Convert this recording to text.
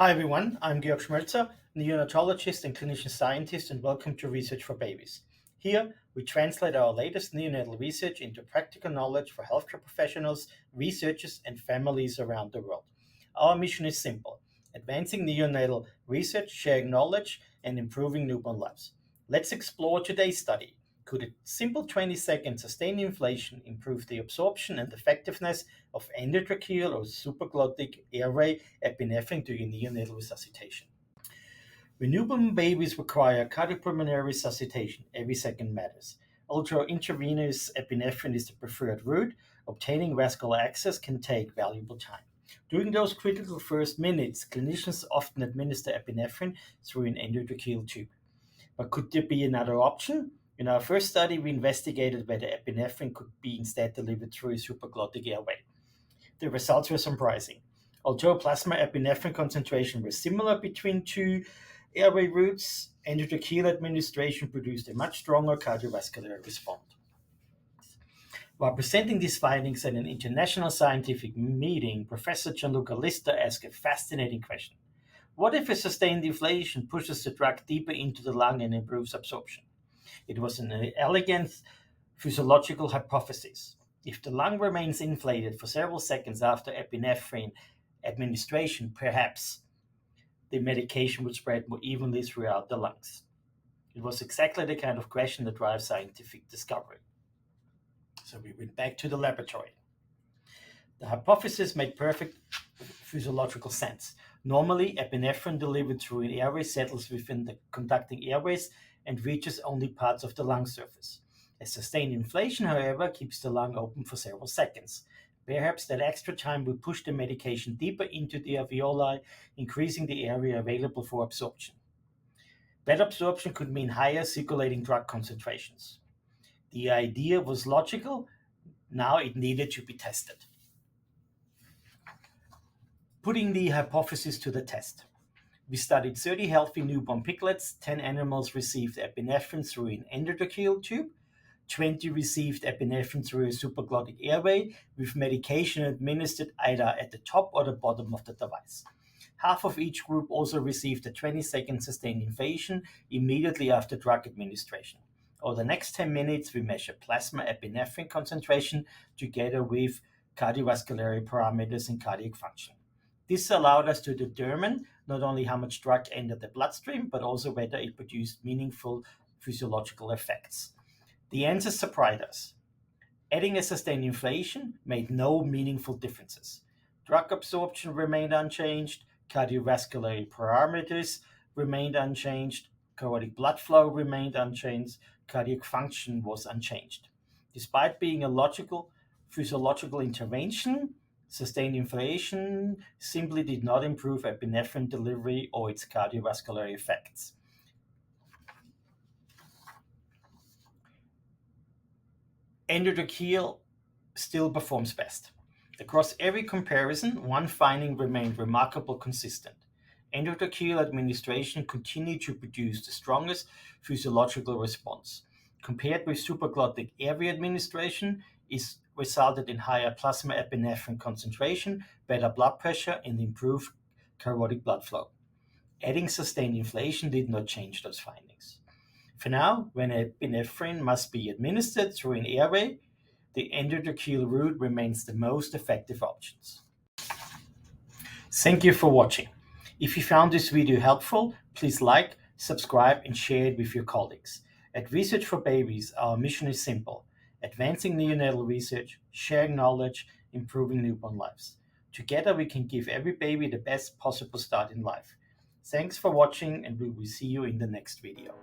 Hi everyone, I'm Georg Schmelzer, neonatologist and clinician scientist, and welcome to Research for Babies. Here, we translate our latest neonatal research into practical knowledge for healthcare professionals, researchers, and families around the world. Our mission is simple: advancing neonatal research, sharing knowledge, and improving newborn lives. Let's explore today's study. Could a simple 20-second sustained inflation improve the absorption and effectiveness of endotracheal or supraglottic airway epinephrine during neonatal resuscitation? When newborn babies require cardiopulmonary resuscitation, every second matters. Although intravenous epinephrine is the preferred route, obtaining vascular access can take valuable time. During those critical first minutes, clinicians often administer epinephrine through an endotracheal tube. But could there be another option? In our first study, we investigated whether epinephrine could be instead delivered through a supraglottic airway. The results were surprising. Although plasma epinephrine concentration was similar between two airway routes, endotracheal administration produced a much stronger cardiovascular response. While presenting these findings at an international scientific meeting, Professor Gianluca Lista asked a fascinating question. What if a sustained inflation pushes the drug deeper into the lung and improves absorption? It was an elegant physiological hypothesis. If the lung remains inflated for several seconds after epinephrine administration, perhaps the medication would spread more evenly throughout the lungs. It was exactly the kind of question that drives scientific discovery. So we went back to the laboratory. The hypothesis made perfect physiological sense. Normally, epinephrine delivered through an airway settles within the conducting airways and reaches only parts of the lung surface. A sustained inflation, however, keeps the lung open for several seconds. Perhaps that extra time will push the medication deeper into the alveoli, increasing the area available for absorption. Better absorption could mean higher circulating drug concentrations. The idea was logical. Now it needed to be tested. Putting the hypothesis to the test. We studied 30 healthy newborn piglets. 10 animals received epinephrine through an endotracheal tube. 20 received epinephrine through a supraglottic airway, with medication administered either at the top or the bottom of the device. Half of each group also received a 20-second sustained inflation immediately after drug administration. Over the next 10 minutes, we measured plasma epinephrine concentration together with cardiovascular parameters and cardiac function. This allowed us to determine not only how much drug entered the bloodstream, but also whether it produced meaningful physiological effects. The answers surprised us. Adding a sustained inflation made no meaningful differences. Drug absorption remained unchanged, cardiovascular parameters remained unchanged, cardiac blood flow remained unchanged, cardiac function was unchanged. Despite being a logical physiological intervention, sustained inflation simply did not improve epinephrine delivery or its cardiovascular effects. Endotracheal still performs best. Across every comparison, one finding remained remarkably consistent. Endotracheal administration continued to produce the strongest physiological response. Compared with supraglottic airway administration, it resulted in higher plasma epinephrine concentration, better blood pressure, and improved cardiac blood flow. Adding sustained inflation did not change those findings. For now, when epinephrine must be administered through an airway, the endotracheal route remains the most effective option. Thank you for watching. If you found this video helpful, please like, subscribe, and share it with your colleagues. At Research for Babies, our mission is simple: advancing neonatal research, sharing knowledge, improving newborn lives. Together, we can give every baby the best possible start in life. Thanks for watching, and we will see you in the next video.